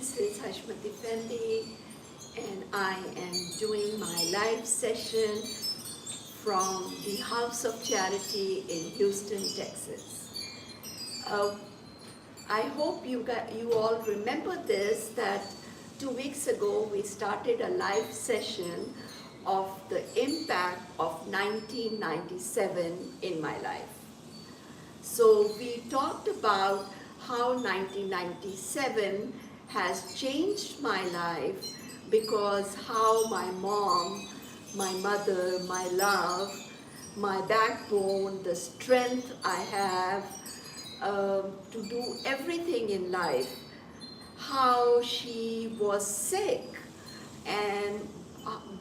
This is Hashmati Fendi, and I am doing my live session from the House of Charity in Houston, Texas. I hope you all remember this, that 2 weeks ago we started a live session of the impact of 1997 in my life. So we talked about how 1997 has changed my life, because how my mom, my mother, my love, my backbone, the strength I have to do everything in life, how she was sick, and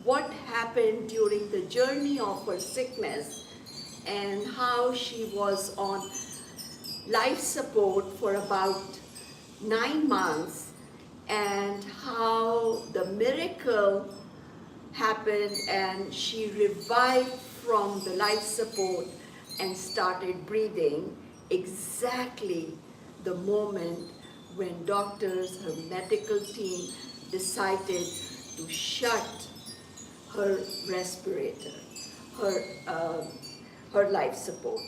what happened during the journey of her sickness, and how she was on life support for about 9 months, and how the miracle happened and she revived from the life support and started breathing exactly the moment when doctors, her medical team decided to shut her respirator, her life support.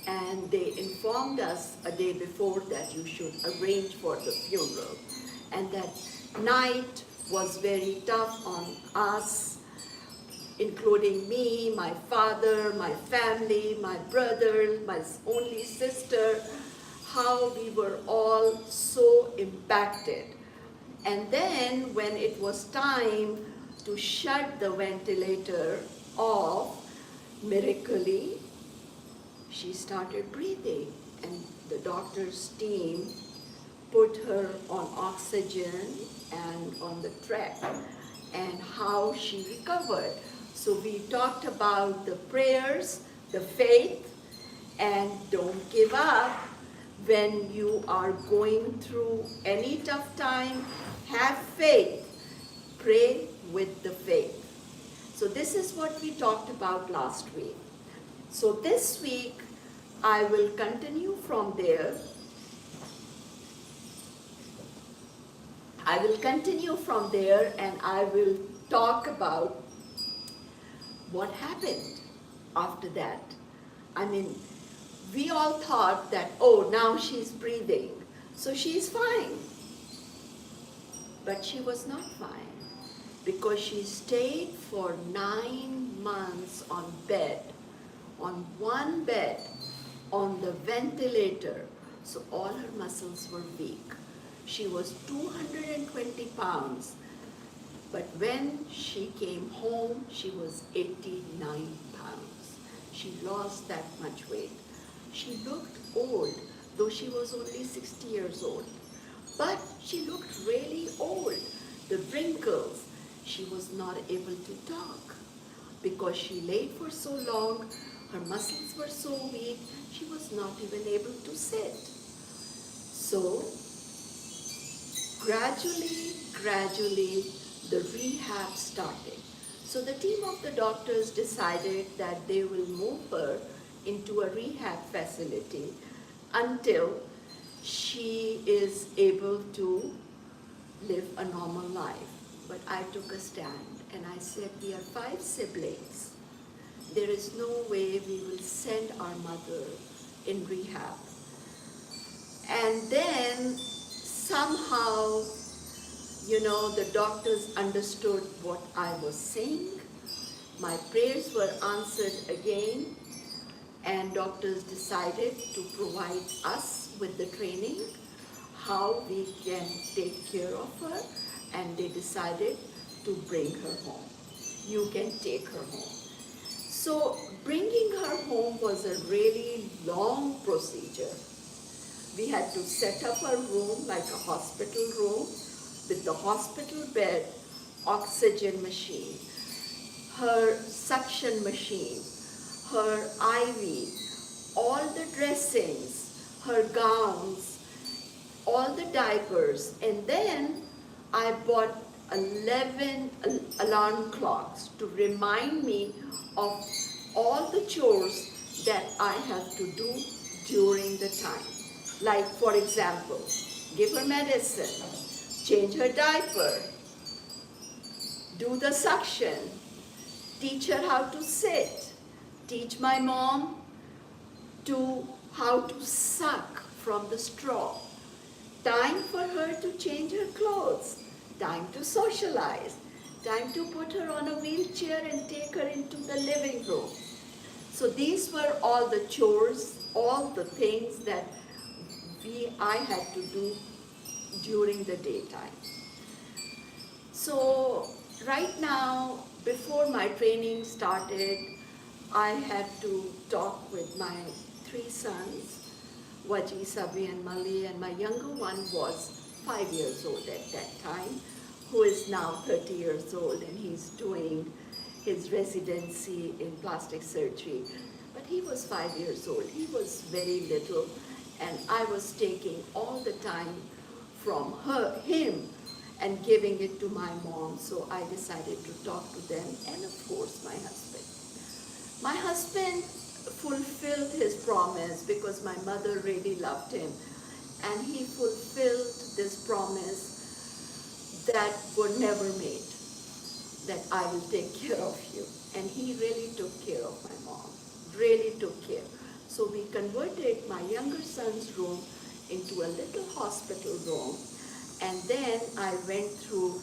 And they informed us a day before that you should arrange for the funeral. And that night was very tough on us, including me, my father, my family, my brother, my only sister, how we were all so impacted. And then when it was time to shut the ventilator off, miraculously, she started breathing, and the doctor's team put her on oxygen and on the trach, and how she recovered. So we talked about the prayers, the faith, and don't give up when you are going through any tough time. Have faith, pray with the faith. So this is what we talked about last week. So this week, I will continue from there. And I will talk about what happened after that. I mean, we all thought that, oh, now she's breathing, so she's fine. But she was not fine, because she stayed for 9 months on one bed, on the ventilator, so all her muscles were weak. She was 220 pounds, but when she came home, she was 89 pounds. She lost that much weight. She looked old, though she was only 60 years old, but she looked really old. The wrinkles, she was not able to talk, because she laid for so long. Her muscles were so weak, she was not even able to sit. So, gradually, the rehab started. So the team of the doctors decided that they will move her into a rehab facility until she is able to live a normal life. But I took a stand and I said, we are 5 siblings. There is no way we will send our mother in rehab. And then somehow, the doctors understood what I was saying. My prayers were answered again, and doctors decided to provide us with the training, how we can take care of her, and they decided to bring her home. You can take her home. So bringing her home was a really long procedure. We had to set up a room like a hospital room with the hospital bed, oxygen machine, her suction machine, her IV, all the dressings, her gowns, all the diapers, and then I bought 11 alarm clocks to remind me of all the chores that I have to do during the time. Like, for example, give her medicine, change her diaper, do the suction, teach her how to sit, teach my mom to how to suck from the straw, time for her to change her clothes, time to socialize, time to put her on a wheelchair and take her into the living room. So these were all the chores, all the things that I had to do during the daytime. So right now, before my training started, I had to talk with my three sons, Waji, Sabi and Mali, and my younger one was 5 years old at that time, who is now 30 years old, and he's doing his residency in plastic surgery. But he was 5 years old. He was very little, and I was taking all the time from him and giving it to my mom. So I decided to talk to them, and of course my husband. My husband fulfilled his promise because my mother really loved him, and he fulfilled this promise that were never made, that I will take care of you. And he really took care of my mom, really took care. So we converted my younger son's room into a little hospital room, and then I went through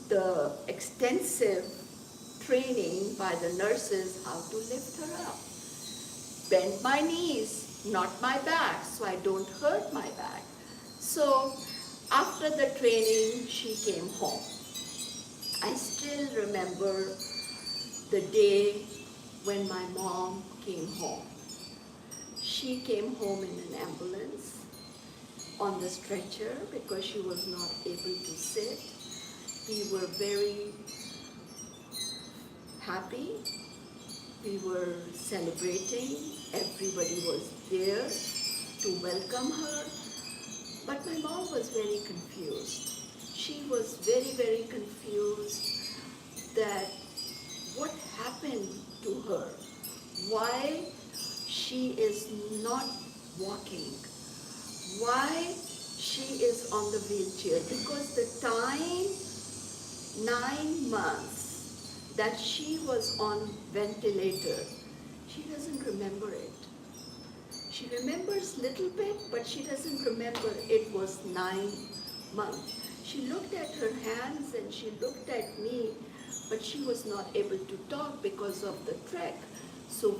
the extensive training by the nurses how to lift her up. Bend my knees, not my back, so I don't hurt my back. So after the training, she came home. I still remember the day when my mom came home. She came home in an ambulance on the stretcher because she was not able to sit. We were very happy. We were celebrating. Everybody was there to welcome her. But my mom was very confused. She was very, very confused that what happened to her, why she is not walking, why she is on the wheelchair, because the time, 9 months that she was on ventilator, she doesn't remember it. She remembers little bit, but she doesn't remember it was 9 months. She looked at her hands and she looked at me, but she was not able to talk because of the trach. So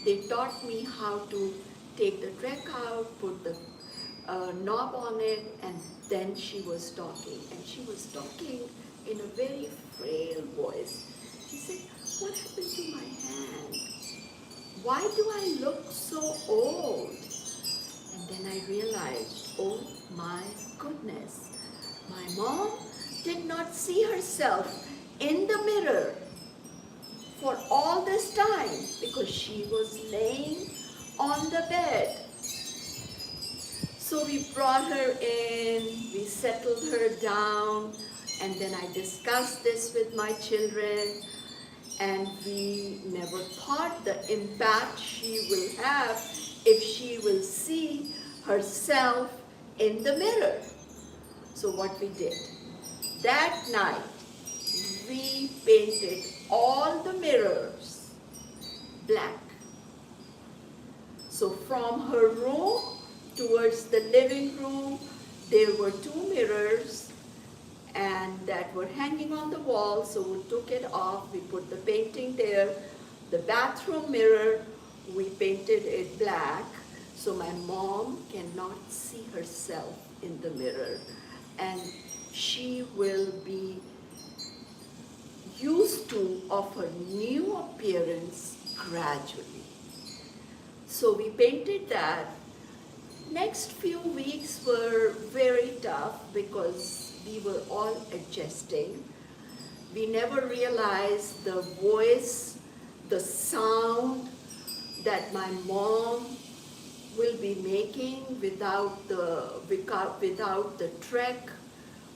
they taught me how to take the trach out, put the knob on it, and then she was talking. And she was talking in a very frail voice. She said, "What happened to my hand? Why do I look so old?" And then I realized, oh my goodness, my mom did not see herself in the mirror for all this time because she was laying on the bed. So we brought her in, we settled her down, and then I discussed this with my children, and we never thought the impact she will have if she will see herself in the mirror. So what we did, that night, we painted all the mirrors black. So from her room towards the living room, there were 2 mirrors and that were hanging on the wall, so we took it off, we put the painting there. The bathroom mirror, we painted it black, so my mom cannot see herself in the mirror, and she will be used to of her new appearance gradually. So we painted that. Next few weeks were very tough because we were all adjusting. We never realized the voice, the sound that my mom will be making without the trach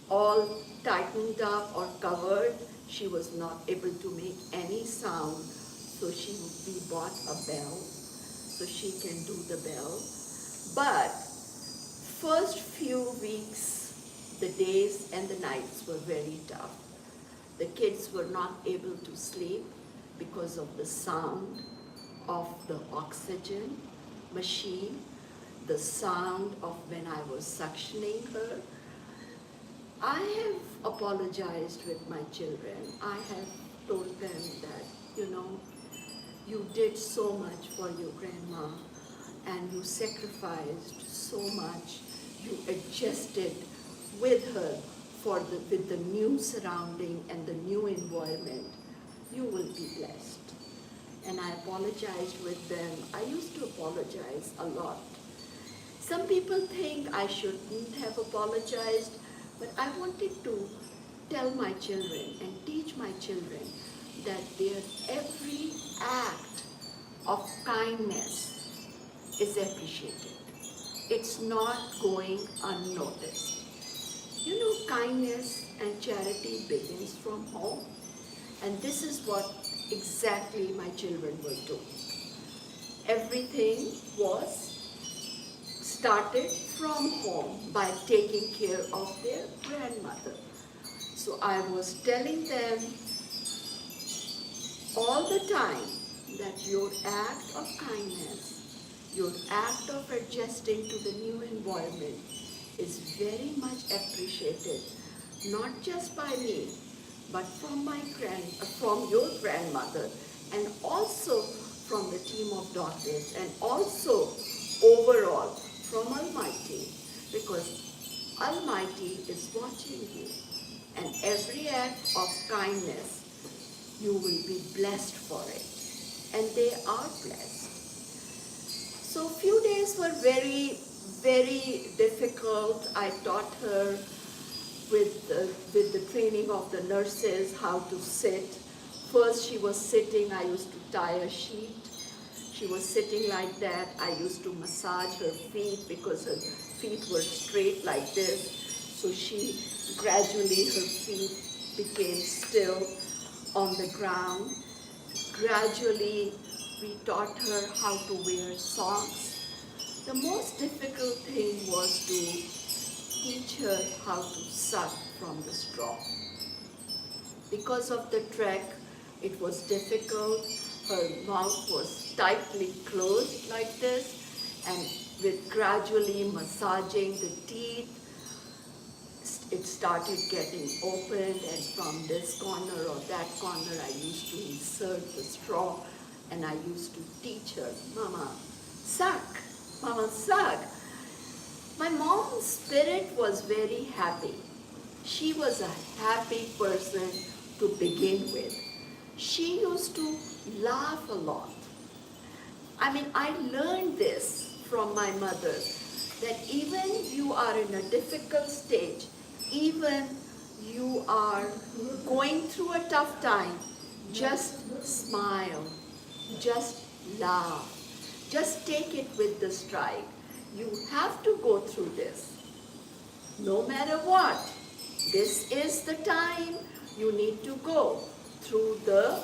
all tightened up or covered. She was not able to make any sound, so we bought a bell so she can do the bell. But first few weeks the days and the nights were very tough. The kids were not able to sleep because of the sound of the oxygen machine, the sound of when I was suctioning her. I have apologized with my children. I have told them that, you did so much for your grandma and you sacrificed so much. You adjusted with her with the new surrounding and the new environment. You will be blessed. And I apologized with them. I used to apologize a lot. Some people think I shouldn't have apologized, but I wanted to tell my children and teach my children that every act of kindness is appreciated. It's not going unnoticed. Kindness and charity begins from home. And this is what exactly my children were doing. Everything was started from home by taking care of their grandmother. So I was telling them all the time that your act of kindness, your act of adjusting to the new environment is very much appreciated, not just by me, but from your grandmother, and also from the team of doctors, and also overall from Almighty, because Almighty is watching you, and every act of kindness, you will be blessed for it, and they are blessed. So few days were very, very difficult. I taught her with the training of the nurses how to sit. First she was sitting, I used to tie a sheet. She was sitting like that. I used to massage her feet because her feet were straight like this. So gradually her feet became still on the ground. Gradually we taught her how to wear socks. The most difficult thing was to teach her how to suck from the straw. Because of the trek, it was difficult. Her mouth was tightly closed like this, and with gradually massaging the teeth, it started getting opened, and from this corner or that corner, I used to insert the straw, and I used to teach her, Mama, suck, Mama, suck. My mom's spirit was very happy. She was a happy person to begin with. She used to laugh a lot. I learned this from my mother, that even you are in a difficult stage, even you are going through a tough time, just smile, just laugh, just take it with the stride. You have to go through this. No matter what, this is the time you need to go through the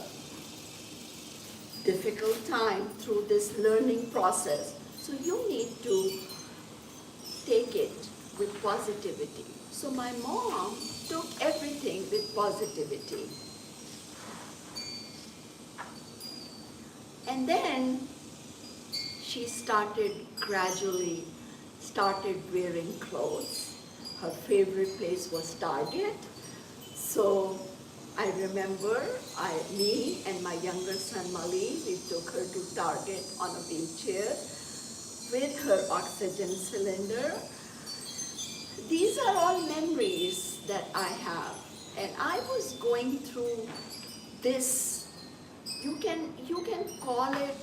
difficult time, through this learning process. So you need to take it with positivity. So my mom took everything with positivity. And then she gradually started wearing clothes. Her favorite place was Target. So I remember me and my younger son Mali, we took her to Target on a wheelchair with her oxygen cylinder. These are all memories that I have. And I was going through this, you can call it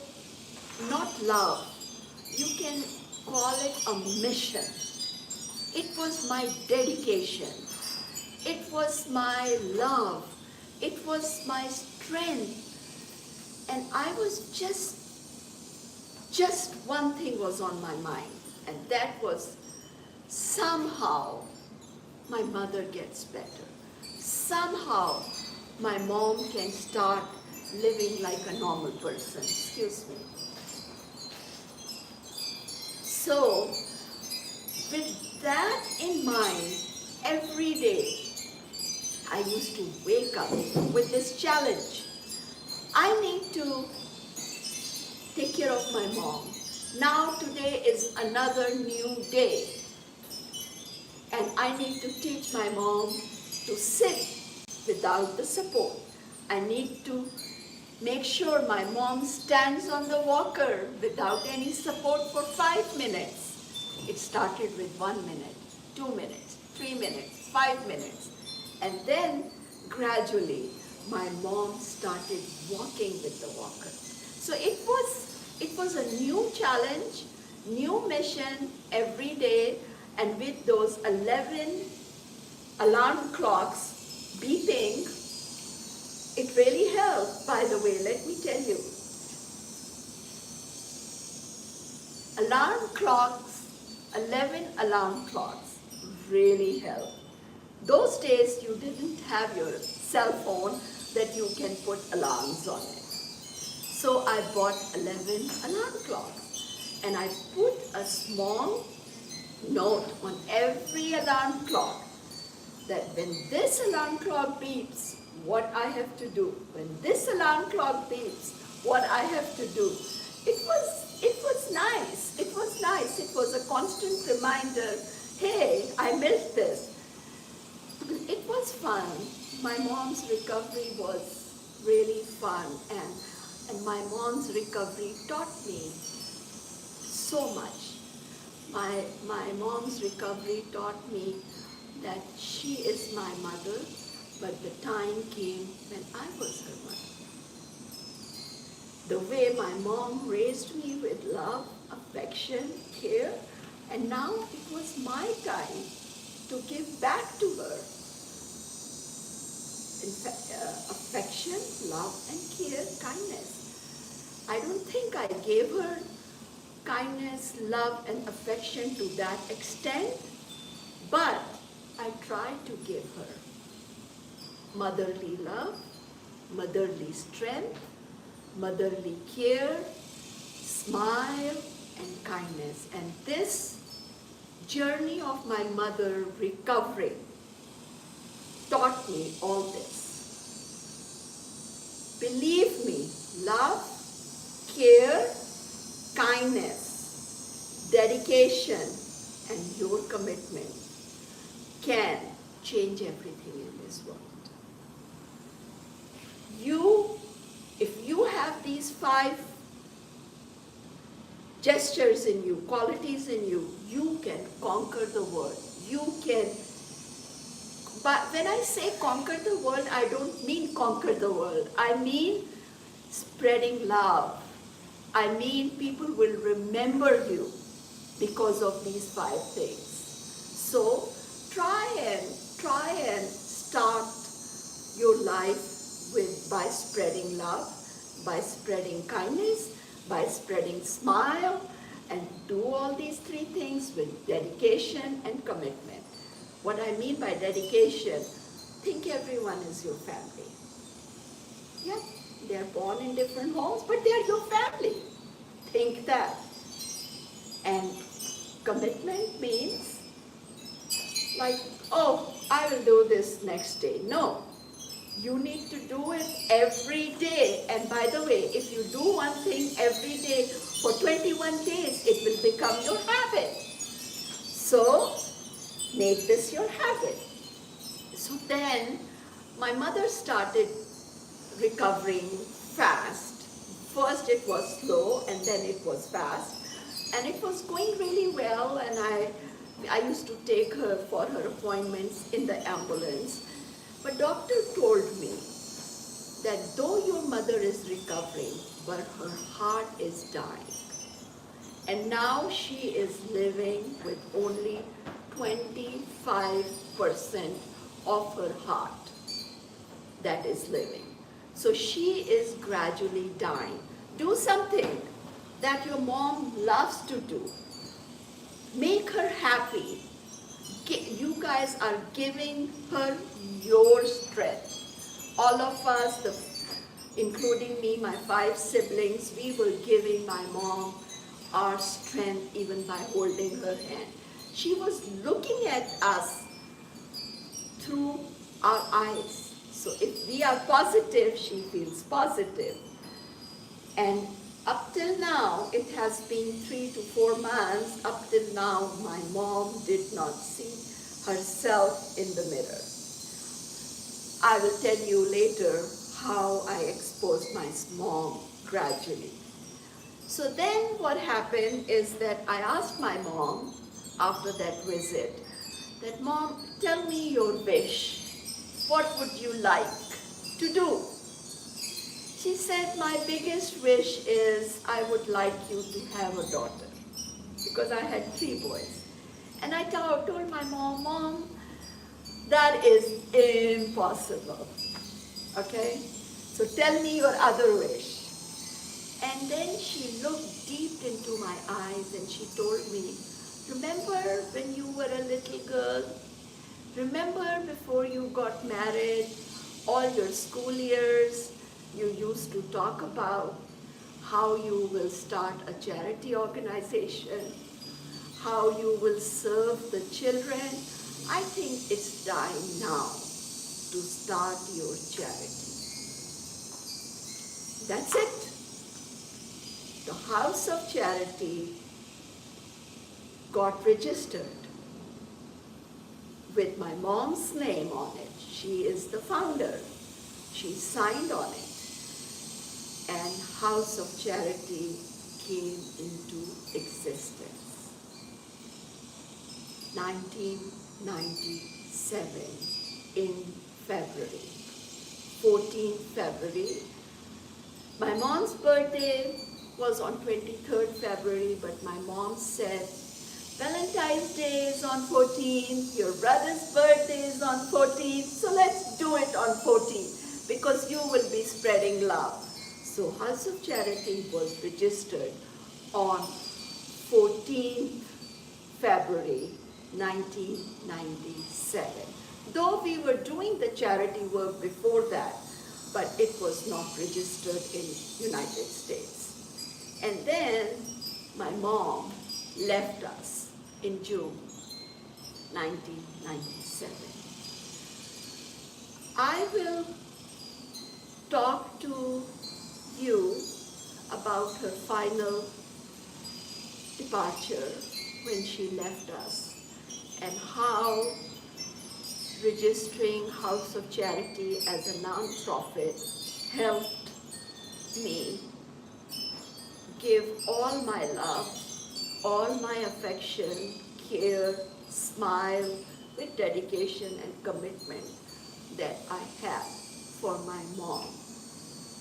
not love, you can call it a mission. It was my dedication. It was my love. It was my strength. And I was just one thing was on my mind, and that was somehow my mother gets better. Somehow my mom can start living like a normal person. Excuse me. So with that in mind, every day I used to wake up with this challenge. I need to take care of my mom. Now today is another new day, and I need to teach my mom to sit without the support. I need to make sure my mom stands on the walker without any support for 5 minutes. It started with 1 minute, 2 minutes, 3 minutes, 5 minutes. And then gradually my mom started walking with the walker. So it was a new challenge, new mission every day, and with those 11 alarm clocks beeping, it really helped. By the way, let me tell you, alarm clocks, 11 alarm clocks really help. Those days you didn't have your cell phone that you can put alarms on it. So I bought 11 alarm clocks, and I put a small note on every alarm clock that when this alarm clock beeps, what I have to do. When this alarm clock beeps, what I have to do. It was nice. It was nice. It was a constant reminder, hey, I missed this. It was fun. My mom's recovery was really fun, and my mom's recovery taught me so much. My mom's recovery taught me that she is my mother, but the time came when I was her mother. The way my mom raised me with love, affection, care, and now it was my time to give back to her. In fact, affection, love, and care, kindness. I don't think I gave her kindness, love, and affection to that extent, but I tried to give her motherly love, motherly strength, motherly care, smile, and kindness. And this journey of my mother recovering taught me all this. Believe me, love, care, kindness, dedication, and your commitment can change everything in this world. If you have these 5 gestures in you, qualities in you, you can conquer the world. You can. But when I say conquer the world, I don't mean conquer the world. I mean spreading love. I mean people will remember you because of these 5 things. So try and start your life by spreading love, by spreading kindness, by spreading smile, and do all these 3 things with dedication and commitment. What I mean by dedication, think everyone is your family. Yeah, they're born in different homes, but they're your family. Think that. And commitment means like, oh, I will do this next day. No, you need to do it every day. And by the way, if you do one thing every day for 21 days, it will become your habit. So make this your habit. So then my mother started recovering fast. First it was slow, and then it was fast. And it was going really well, and I used to take her for her appointments in the ambulance. But doctor told me that though your mother is recovering, but her heart is dying. And now she is living with only 25% of her heart that is living. So she is gradually dying. Do something that your mom loves to do. Make her happy. You guys are giving her your strength. All of us, including me, my 5 siblings, we were giving my mom our strength even by holding her hand. She was looking at us through our eyes. So if we are positive, she feels positive. And up till now, it has been 3 to 4 months, up till now, my mom did not see herself in the mirror. I will tell you later how I exposed my mom gradually. So then what happened is that I asked my mom after that visit, that Mom, tell me your wish. What would you like to do? She said, my biggest wish is I would like you to have a daughter, because I had 3 boys. And I told my mom, Mom, that is impossible. Okay? So tell me your other wish. And then she looked deep into my eyes and she told me, remember when you were a little girl? Remember before you got married, all your school years, you used to talk about how you will start a charity organization, how you will serve the children. I think it's time now to start your charity. That's it. The House of Charity got registered with my mom's name on it. She is the founder. She signed on it. And House of Charity came into existence. 1997 in February. 14th February. My mom's birthday was on 23rd February, but my mom said, Valentine's Day is on 14th, your brother's birthday is on 14th, so let's do it on 14th, because you will be spreading love. So House of Charity was registered on 14th February 1997. Though we were doing the charity work before that, but it was not registered in United States. And then my mom left us in June 1997. I will talk to you about her final departure when she left us and how registering House of Charity as a non-profit helped me give all my love, all my affection, care, smile, with dedication and commitment that I have for my mom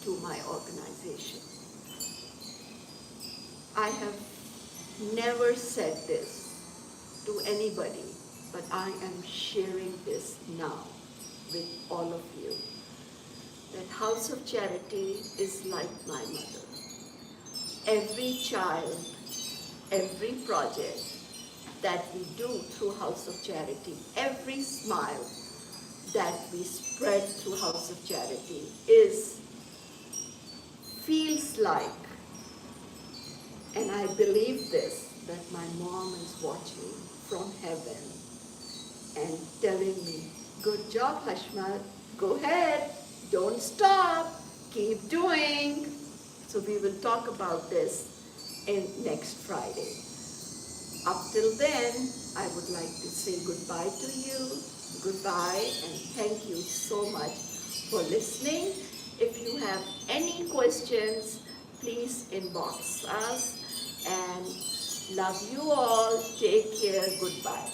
to my organization. I have never said this to anybody, but I am sharing this now with all of you. That House of Charity is like my mother. Every child, every project that we do through House of Charity, every smile that we spread through House of Charity feels like, and I believe this, that my mom is watching from heaven and telling me, good job, Hashmat, go ahead, don't stop, keep doing. So we will talk about this next Friday. Up till then, I would like to say goodbye to you, goodbye, and thank you so much for listening. If you have any questions, please inbox us, and love you all. Take care. Goodbye.